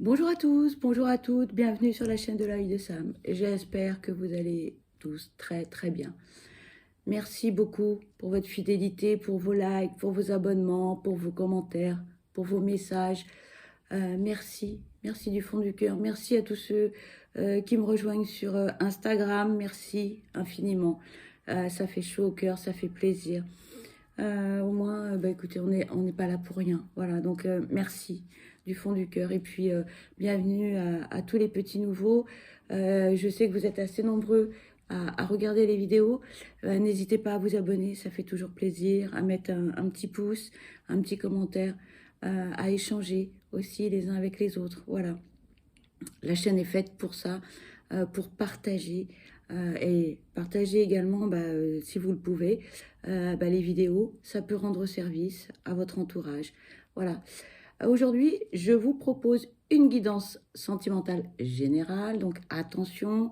Bonjour à tous, bonjour à toutes, bienvenue sur la chaîne de l'œil de Sam. J'espère que vous allez tous très très bien. Merci beaucoup pour votre fidélité, pour vos likes, pour vos abonnements, pour vos commentaires, pour vos messages. Merci du fond du cœur. Merci à tous ceux qui me rejoignent sur Instagram. Merci infiniment. Ça fait chaud au cœur, ça fait plaisir. Au moins, bah, écoutez, on n'est pas là pour rien. Voilà, donc merci du fond du cœur. Et puis, bienvenue à tous les petits nouveaux. Je sais que vous êtes assez nombreux à regarder les vidéos. N'hésitez pas à vous abonner, ça fait toujours plaisir, à mettre un petit pouce, un petit commentaire, à échanger aussi les uns avec les autres. Voilà, la chaîne est faite pour ça, pour partager. Et partager également, si vous le pouvez, les vidéos. Ça peut rendre service à votre entourage. Voilà. Aujourd'hui, je vous propose une guidance sentimentale générale. Donc attention,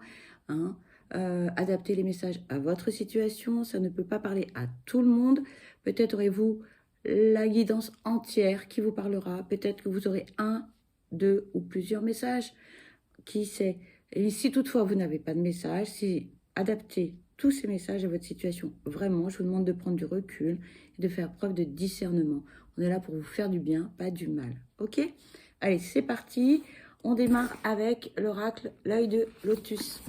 hein, adaptez les messages à votre situation. Ça ne peut pas parler à tout le monde. Peut-être aurez-vous la guidance entière qui vous parlera. Peut-être que vous aurez un, deux ou plusieurs messages. Qui sait? Et si toutefois vous n'avez pas de message, si adaptez tous ces messages à votre situation, vraiment, je vous demande de prendre du recul et de faire preuve de discernement. On est là pour vous faire du bien, pas du mal. Ok? Allez, c'est parti. On démarre avec l'oracle, l'œil de lotus.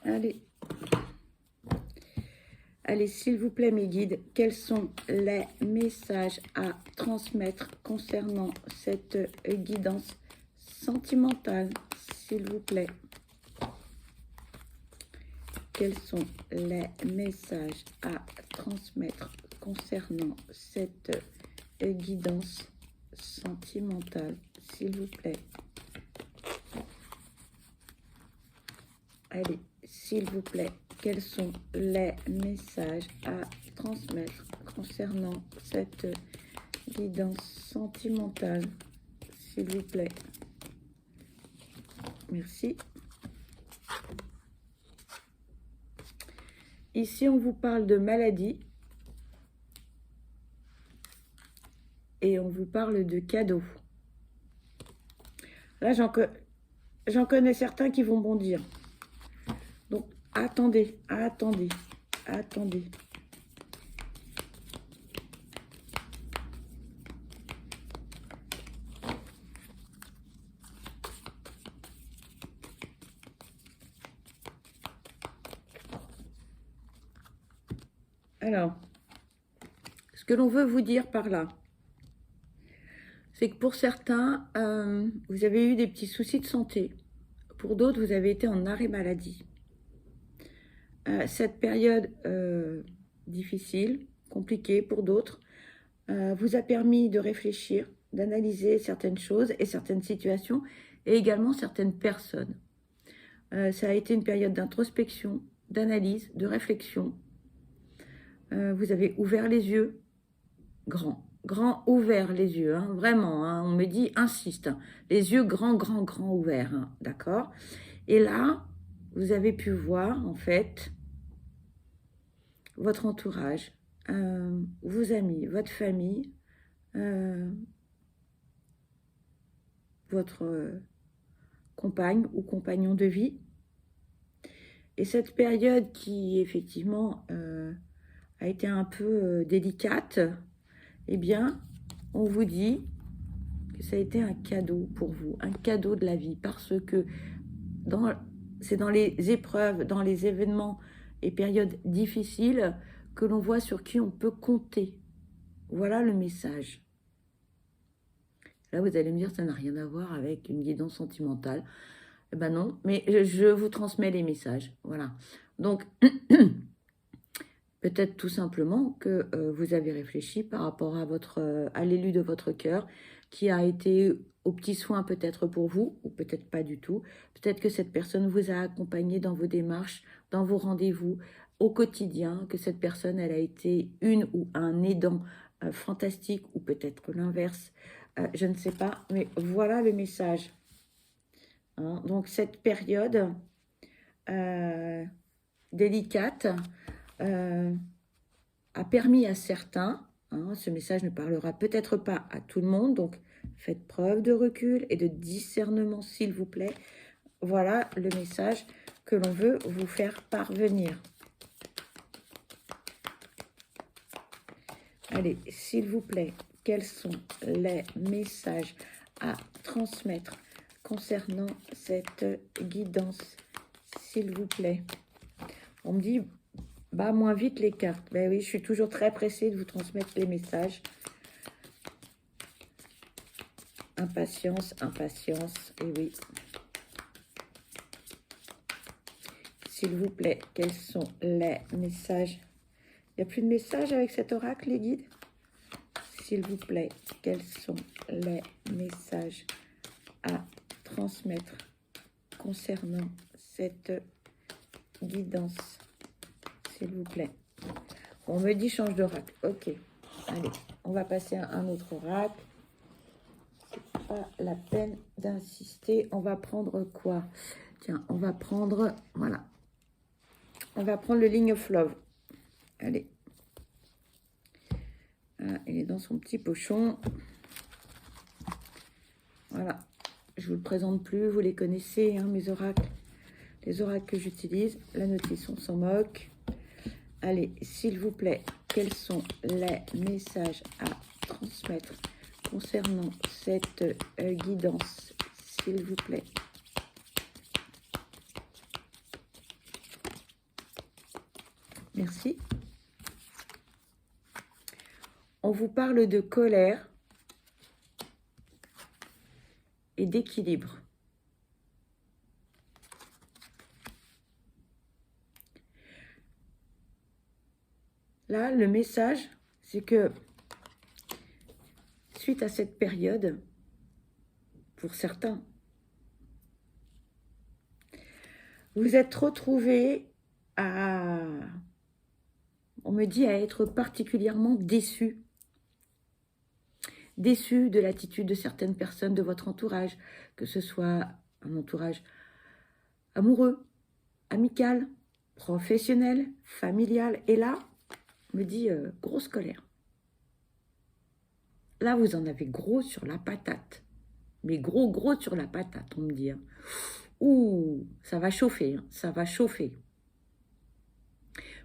Allez. Allez, s'il vous plaît, mes guides, quels sont les messages à transmettre concernant cette guidance sentimentale, s'il vous plaît? Quels sont les messages à transmettre concernant cette guidance sentimentale, s'il vous plaît? Allez, s'il vous plaît, quels sont les messages à transmettre concernant cette guidance sentimentale, s'il vous plaît? Merci. Ici, on vous parle de maladie et on vous parle de cadeaux. Là, j'en connais certains qui vont bondir. Donc, attendez. Alors, ce que l'on veut vous dire par là, c'est que pour certains, vous avez eu des petits soucis de santé. Pour d'autres, vous avez été en arrêt maladie. Cette période difficile, compliquée pour d'autres, vous a permis de réfléchir, d'analyser certaines choses et certaines situations, et également certaines personnes. Ça a été une période d'introspection, d'analyse, de réflexion. Vous avez ouvert les yeux, grand ouvert les yeux, hein, vraiment, hein, on me dit, insiste, hein, les yeux grand ouverts, hein, d'accord? Et là, vous avez pu voir, en fait, votre entourage, vos amis, votre famille, votre compagne ou compagnon de vie. Et cette période qui, effectivement, a été un peu délicate, eh bien, on vous dit que ça a été un cadeau pour vous, un cadeau de la vie, parce que c'est dans les épreuves, dans les événements et périodes difficiles que l'on voit sur qui on peut compter. Voilà le message. Là, vous allez me dire, ça n'a rien à voir avec une guidance sentimentale. Eh ben non, mais je vous transmets les messages. Voilà. Donc, peut-être tout simplement que vous avez réfléchi par rapport à l'élu de votre cœur, qui a été au petit soin peut-être pour vous, ou peut-être pas du tout. Peut-être que cette personne vous a accompagné dans vos démarches, dans vos rendez-vous, au quotidien, que cette personne, elle a été une ou un aidant fantastique, ou peut-être l'inverse. Je ne sais pas, mais voilà le message. Hein, donc cette période délicate, a permis à certains, hein, ce message ne parlera peut-être pas à tout le monde, donc faites preuve de recul et de discernement, s'il vous plaît. Voilà le message que l'on veut vous faire parvenir. Allez, s'il vous plaît, quels sont les messages à transmettre concernant cette guidance, s'il vous plaît? On me dit, bah, moins vite les cartes. Ben oui, je suis toujours très pressée de vous transmettre les messages. Impatience, impatience, et oui. S'il vous plaît, quels sont les messages? Il n'y a plus de messages avec cet oracle, les guides? S'il vous plaît, quels sont les messages à transmettre concernant cette guidance, s'il vous plaît? On me dit change d'oracle. Ok, allez, on va passer à un autre oracle. C'est pas la peine d'insister. On va prendre quoi? Tiens, on va prendre, voilà. On va prendre le Line of Love. Allez. Voilà, il est dans son petit pochon. Voilà. Je vous le présente plus, vous les connaissez, hein, mes oracles. Les oracles que j'utilise. La notice, on s'en moque. Allez, s'il vous plaît, quels sont les messages à transmettre concernant cette guidance, s'il vous plaît? Merci. On vous parle de colère et d'équilibre. Là, le message, c'est que suite à cette période, pour certains, vous êtes retrouvés à, on me dit, à être particulièrement déçus. Déçus de l'attitude de certaines personnes de votre entourage, que ce soit un entourage amoureux, amical, professionnel, familial. Et là, on me dit grosse colère. Là, vous en avez gros sur la patate. Mais gros sur la patate, on me dit. Hein. Ouh, ça va chauffer, hein, ça va chauffer.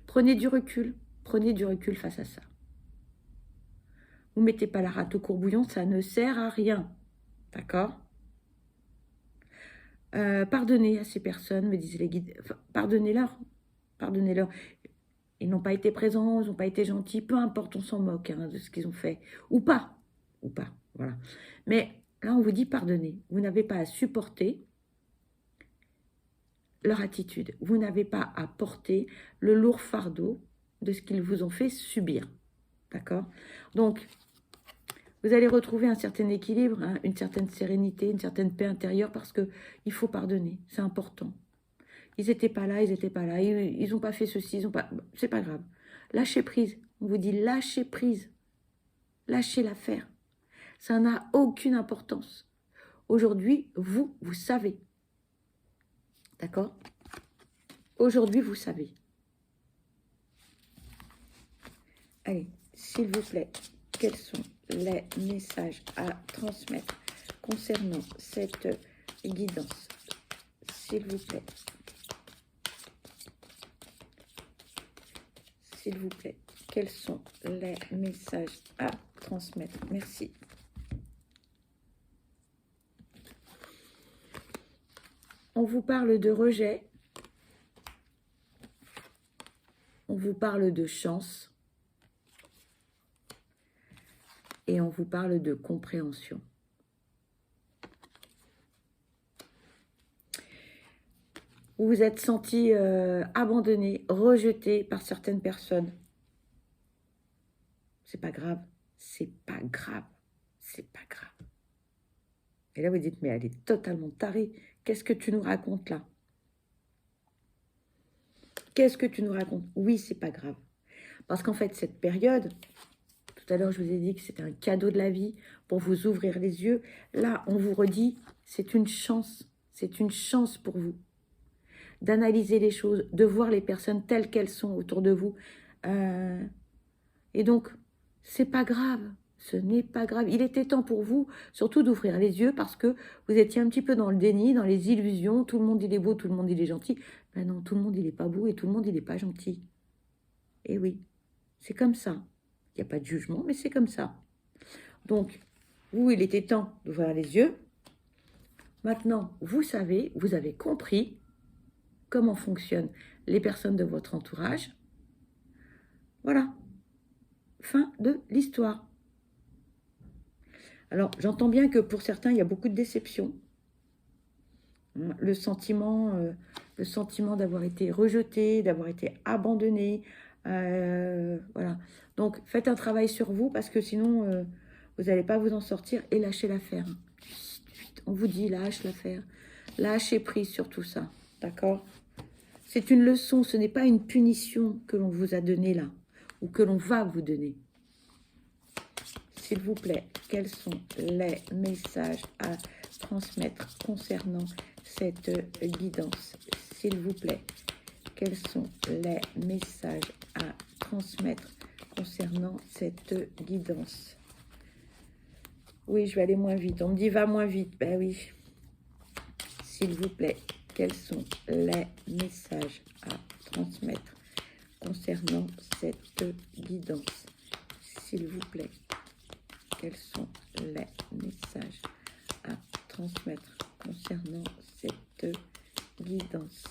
Prenez du recul face à ça. Vous ne mettez pas la rate au courbouillon, ça ne sert à rien. D'accord? Pardonnez à ces personnes, me disent les guides. Enfin, pardonnez-leur. Pardonnez-leur. Ils n'ont pas été présents, ils n'ont pas été gentils. Peu importe, on s'en moque hein, de ce qu'ils ont fait. Ou pas. Voilà. Mais là, on vous dit pardonnez. Vous n'avez pas à supporter leur attitude. Vous n'avez pas à porter le lourd fardeau de ce qu'ils vous ont fait subir. D'accord? Donc, vous allez retrouver un certain équilibre, hein, une certaine sérénité, une certaine paix intérieure parce qu'il faut pardonner. C'est important. Ils n'étaient pas là, ils n'ont pas fait ceci, c'est pas grave. Lâchez prise. On vous dit lâchez prise. Lâchez l'affaire. Ça n'a aucune importance. Aujourd'hui, vous savez. D'accord? Aujourd'hui, vous savez. Allez, s'il vous plaît, quels sont les messages à transmettre concernant cette guidance? S'il vous plaît. S'il vous plaît, quels sont les messages à transmettre? Merci. On vous parle de rejet. On vous parle de chance. Et on vous parle de compréhension. Vous vous êtes senti abandonné, rejeté par certaines personnes. C'est pas grave, c'est pas grave, c'est pas grave. Et là, vous dites, mais elle est totalement tarée. Qu'est-ce que tu nous racontes là? Qu'est-ce que tu nous racontes? Oui, c'est pas grave. Parce qu'en fait, cette période, tout à l'heure, je vous ai dit que c'était un cadeau de la vie pour vous ouvrir les yeux. Là, on vous redit, c'est une chance. C'est une chance pour vous d'analyser les choses, de voir les personnes telles qu'elles sont autour de vous. Et donc, c'est pas grave. Ce n'est pas grave. Il était temps pour vous, surtout d'ouvrir les yeux parce que vous étiez un petit peu dans le déni, dans les illusions. Tout le monde, il est beau, tout le monde, il est gentil. Ben non, tout le monde, il n'est pas beau et tout le monde, il n'est pas gentil. Et oui, c'est comme ça. Il n'y a pas de jugement, mais c'est comme ça. Donc, vous, il était temps d'ouvrir les yeux. Maintenant, vous savez, vous avez compris comment fonctionnent les personnes de votre entourage. Voilà. Fin de l'histoire. Alors, j'entends bien que pour certains, il y a beaucoup de déception. Le sentiment d'avoir été rejeté, d'avoir été abandonné. Voilà. Donc, faites un travail sur vous parce que sinon, vous n'allez pas vous en sortir et lâchez l'affaire. On vous dit, lâche l'affaire. Lâchez prise sur tout ça. D'accord? C'est une leçon, ce n'est pas une punition que l'on vous a donnée là, ou que l'on va vous donner. S'il vous plaît, quels sont les messages à transmettre concernant cette guidance? S'il vous plaît, quels sont les messages à transmettre concernant cette guidance? Oui, je vais aller moins vite. On me dit va moins vite. Ben oui. S'il vous plaît, quels sont les messages à transmettre concernant cette guidance? S'il vous plaît, quels sont les messages à transmettre concernant cette guidance?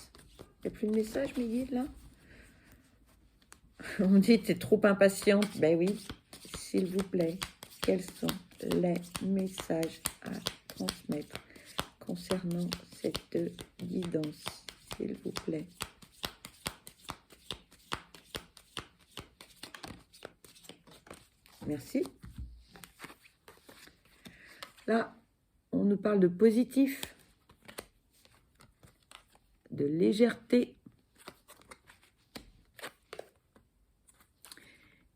Il n'y a plus de message, mes guides, là? On me dit, tu es trop impatiente. Ben oui, s'il vous plaît, quels sont les messages à transmettre concernant cette guidance, s'il vous plaît? Merci. Là, on nous parle de positif, de légèreté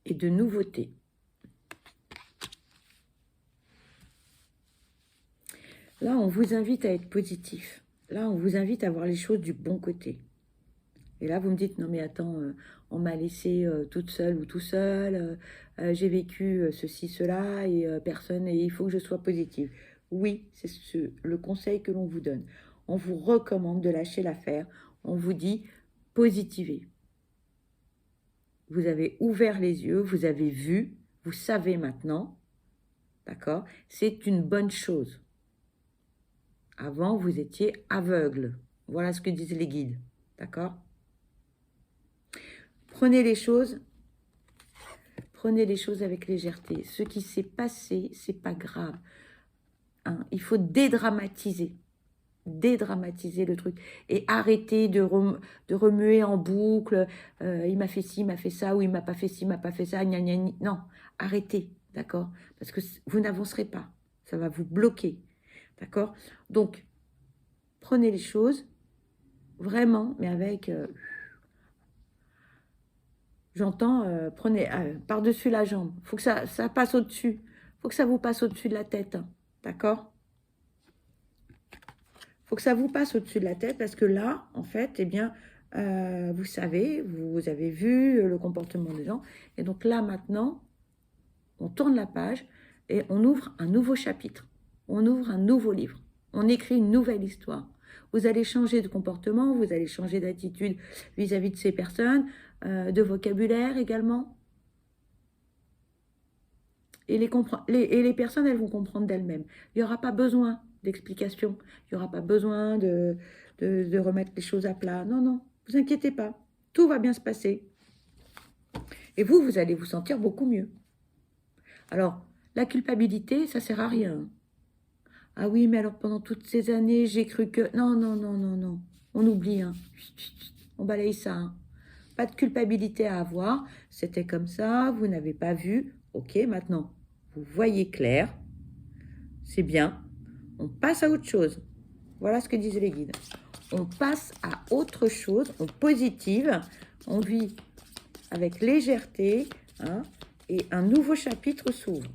et de nouveauté. Là, on vous invite à être positif. Là, on vous invite à voir les choses du bon côté. Et là, vous me dites, non mais attends, on m'a laissé toute seule ou tout seul, j'ai vécu ceci, cela, et personne, et il faut que je sois positive. Oui, c'est le conseil que l'on vous donne. On vous recommande de lâcher l'affaire. On vous dit, positivez. Vous avez ouvert les yeux, vous avez vu, vous savez maintenant, d'accord? C'est une bonne chose. Avant, vous étiez aveugle. Voilà ce que disent les guides, d'accord? Prenez les choses avec légèreté. Ce qui s'est passé, c'est pas grave. Hein, il faut dédramatiser le truc et arrêter de remuer en boucle. Il m'a fait ci, il m'a fait ça, ou il m'a pas fait ci, il m'a pas fait ça. Gna, gna, gna. Non, arrêtez, d'accord? Parce que vous n'avancerez pas. Ça va vous bloquer, d'accord? Donc, prenez les choses vraiment, mais avec... J'entends, prenez par-dessus la jambe. Il faut que ça passe au-dessus. Il faut que ça vous passe au-dessus de la tête. Hein, d'accord? Il faut que ça vous passe au-dessus de la tête parce que là, en fait, eh bien, vous savez, vous avez vu le comportement des gens. Et donc là, maintenant, on tourne la page et on ouvre un nouveau chapitre. On ouvre un nouveau livre. On écrit une nouvelle histoire. Vous allez changer de comportement, vous allez changer d'attitude vis-à-vis de ces personnes, de vocabulaire également. Et les personnes, elles vont comprendre d'elles-mêmes. Il n'y aura pas besoin d'explications. Il n'y aura pas besoin de remettre les choses à plat. Non, non, vous inquiétez pas. Tout va bien se passer. Et vous allez vous sentir beaucoup mieux. Alors, la culpabilité, ça ne sert à rien. Ah oui, mais alors pendant toutes ces années, j'ai cru que... Non, non, non, non, non. On oublie, hein. On balaye ça, hein. Pas de culpabilité à avoir. C'était comme ça, vous n'avez pas vu. Ok, maintenant, vous voyez clair. C'est bien. On passe à autre chose. Voilà ce que disaient les guides. On passe à autre chose, on positive, on vit avec légèreté, hein, et un nouveau chapitre s'ouvre.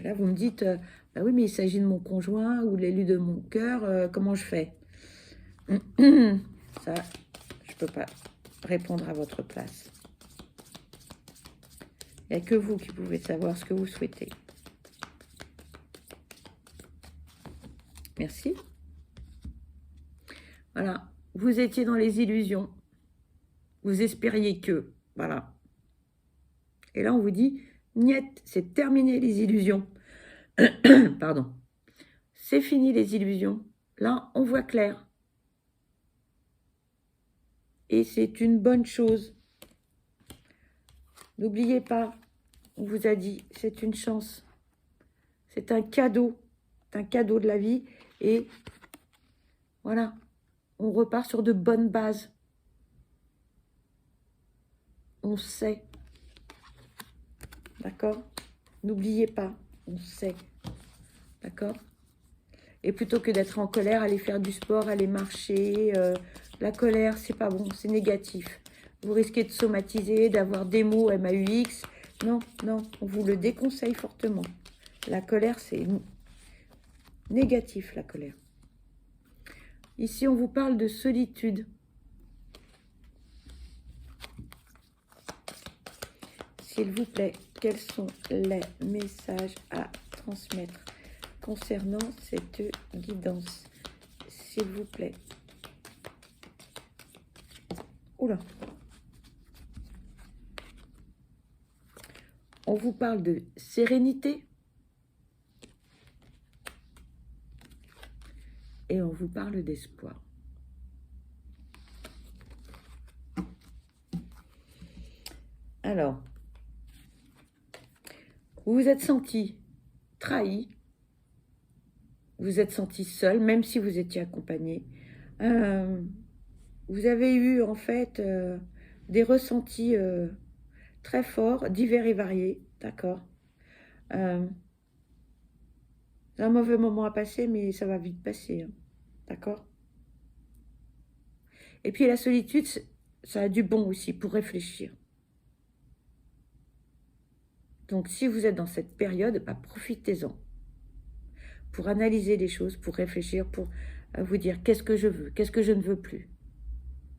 Là, vous me dites, bah oui, mais il s'agit de mon conjoint ou de l'élu de mon cœur, comment je fais? Ça, je peux pas. répondre à votre place. Il n'y a que vous qui pouvez savoir ce que vous souhaitez. Merci. Voilà. Vous étiez dans les illusions. Vous espériez que. Voilà. Et là, on vous dit, niet, c'est terminé les illusions. Pardon. C'est fini les illusions. Là, on voit clair. Et c'est une bonne chose. N'oubliez pas, on vous a dit, c'est une chance. C'est un cadeau. C'est un cadeau de la vie. Et voilà, on repart sur de bonnes bases. On sait. D'accord? N'oubliez pas, on sait. D'accord? Et plutôt que d'être en colère, aller faire du sport, aller marcher. La colère, c'est pas bon, c'est négatif. Vous risquez de somatiser, d'avoir des mots MAUX. Non, non, on vous le déconseille fortement. La colère, c'est négatif, la colère. Ici, on vous parle de solitude. S'il vous plaît, quels sont les messages à transmettre concernant cette guidance? S'il vous plaît. Oula. On vous parle de sérénité. Et on vous parle d'espoir. Alors, vous vous êtes senti trahi, vous vous êtes senti seul, même si vous étiez accompagné. Vous avez eu en fait des ressentis très forts, divers et variés, d'accord. C'est un mauvais moment à passer, mais ça va vite passer, hein, d'accord. Et puis la solitude, ça a du bon aussi pour réfléchir. Donc, si vous êtes dans cette période, bah, profitez-en pour analyser les choses, pour réfléchir, pour vous dire qu'est-ce que je veux, qu'est-ce que je ne veux plus.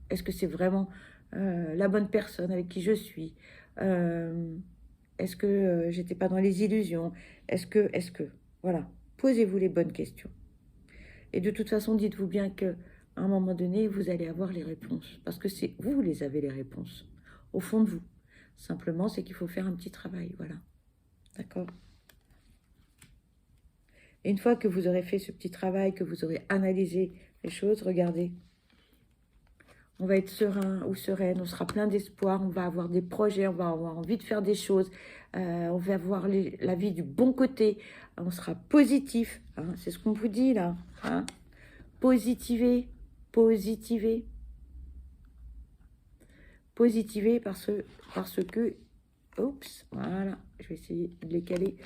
Est-ce que c'est vraiment la bonne personne avec qui je suis? Est-ce que j'étais pas dans les illusions? Est-ce que, voilà, posez-vous les bonnes questions. Et de toute façon, dites-vous bien qu'à un moment donné, vous allez avoir les réponses, parce que c'est vous les avez les réponses, au fond de vous. Simplement, c'est qu'il faut faire un petit travail, voilà. D'accord? Et une fois que vous aurez fait ce petit travail, que vous aurez analysé les choses, regardez, on va être serein ou sereine, on sera plein d'espoir, on va avoir des projets, on va avoir envie de faire des choses, on va voir la vie du bon côté, on sera positif, hein, c'est ce qu'on vous dit là, hein. Positivez, positivez, positivez parce que, oups, voilà, je vais essayer de les caler,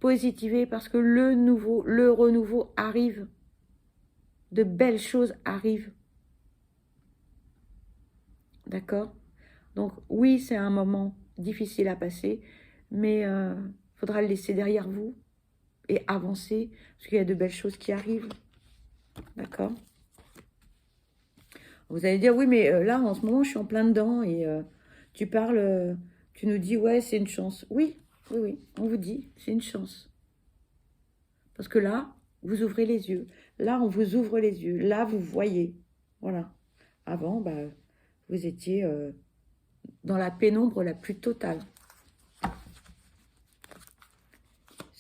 positivez parce que le renouveau arrive, de belles choses arrivent. D'accord? Donc, oui, c'est un moment difficile à passer, mais faudra le laisser derrière vous et avancer, parce qu'il y a de belles choses qui arrivent. D'accord? Vous allez dire, oui, mais là, en ce moment, je suis en plein dedans, et tu parles, tu nous dis, ouais, c'est une chance. Oui, oui, oui, on vous dit, c'est une chance. Parce que là, vous ouvrez les yeux. Là, on vous ouvre les yeux. Là, vous voyez. Voilà. Avant, bah, vous étiez dans la pénombre la plus totale.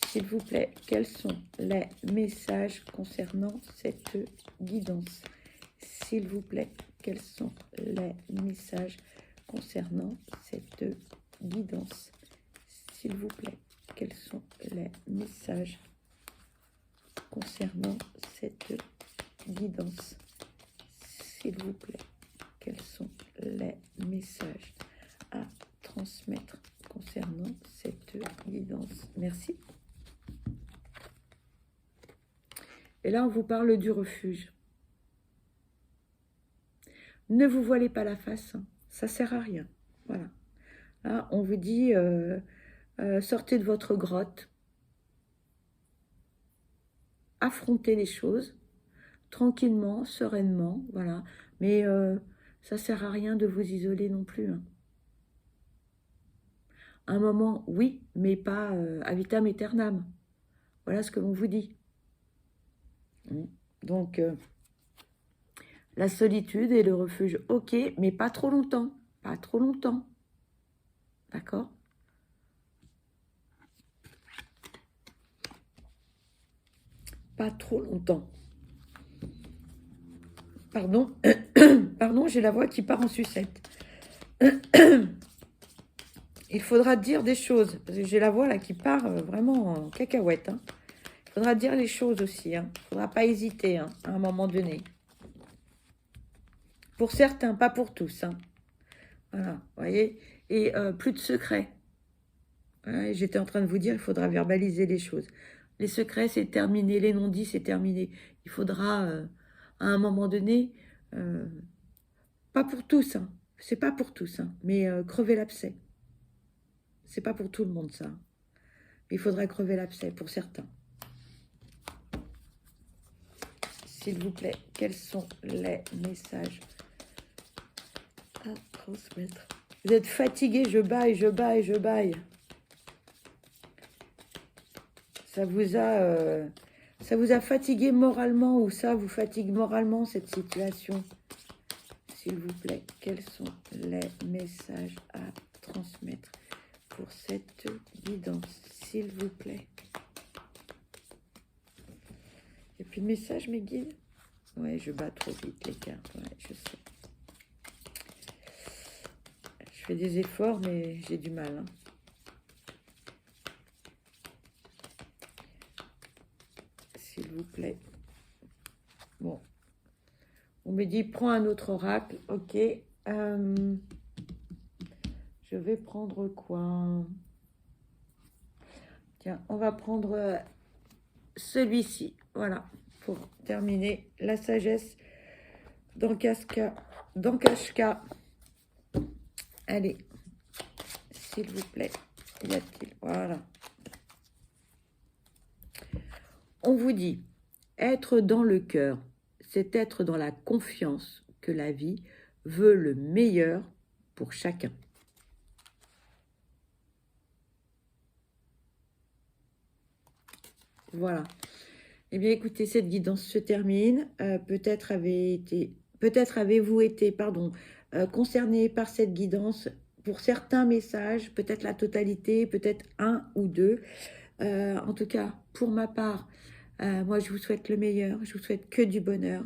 S'il vous plaît, quels sont les messages concernant cette guidance? S'il vous plaît, quels sont les messages concernant cette guidance? S'il vous plaît, quels sont les messages concernant cette guidance? S'il vous plaît, quels sont les messages à transmettre concernant cette guidance? Merci. Et là, on vous parle du refuge. Ne vous voilez pas la face, hein. Ça ne sert à rien. Voilà. Là, on vous dit, sortez de votre grotte, affrontez les choses, tranquillement, sereinement, voilà. Mais Ça ne sert à rien de vous isoler non plus. Hein. Un moment, oui, mais pas à vitam aeternam. Voilà ce que l'on vous dit. Donc, la solitude et le refuge, ok, mais pas trop longtemps. Pas trop longtemps. D'accord? Pas trop longtemps. Pardon, pardon, j'ai la voix qui part en sucette. Il faudra dire des choses. J'ai la voix là qui part vraiment en cacahuète. Hein. Il faudra dire les choses aussi. Hein. Il ne faudra pas hésiter hein, à un moment donné. Pour certains, pas pour tous. Hein. Voilà, vous voyez. Et plus de secrets. Ouais, j'étais en train de vous dire, il faudra verbaliser les choses. Les secrets, c'est terminé. Les non-dits, c'est terminé. Il faudra, à un moment donné, pas pour tous, hein. C'est pas pour tous, hein, mais crever l'abcès. C'est pas pour tout le monde, ça. Il faudrait crever l'abcès pour certains. S'il vous plaît, quels sont les messages à transmettre? Vous êtes fatigué, je baille, je baille, je baille. Ça vous a fatigué moralement ou ça vous fatigue moralement, cette situation? S'il vous plaît, quels sont les messages à transmettre pour cette guidance, s'il vous plaît? Et puis le message, mes guides? Ouais, je bats trop vite les cartes, ouais, je sais. Je fais des efforts, mais j'ai du mal. Hein. S'il vous plaît. Bon. On me dit, prends un autre oracle. Ok. Je vais prendre quoi? Tiens, on va prendre celui-ci. Voilà. Pour terminer, la sagesse d'Ankashka. Allez. S'il vous plaît. Y a-t-il? Voilà. On vous dit, être dans le cœur, c'est être dans la confiance que la vie veut le meilleur pour chacun. Voilà. Eh bien, écoutez, cette guidance se termine. Peut-être avez-vous été, concerné par cette guidance pour certains messages, peut-être la totalité, peut-être un ou deux. En tout cas, pour ma part, moi, je vous souhaite le meilleur. Je vous souhaite que du bonheur.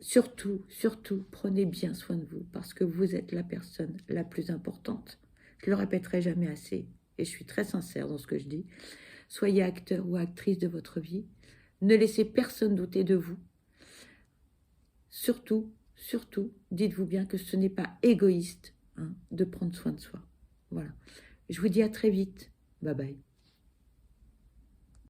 Surtout, surtout, prenez bien soin de vous parce que vous êtes la personne la plus importante. Je le répéterai jamais assez et je suis très sincère dans ce que je dis. Soyez acteur ou actrice de votre vie. Ne laissez personne douter de vous. Surtout, surtout, dites-vous bien que ce n'est pas égoïste hein, de prendre soin de soi. Voilà. Je vous dis à très vite. Bye bye.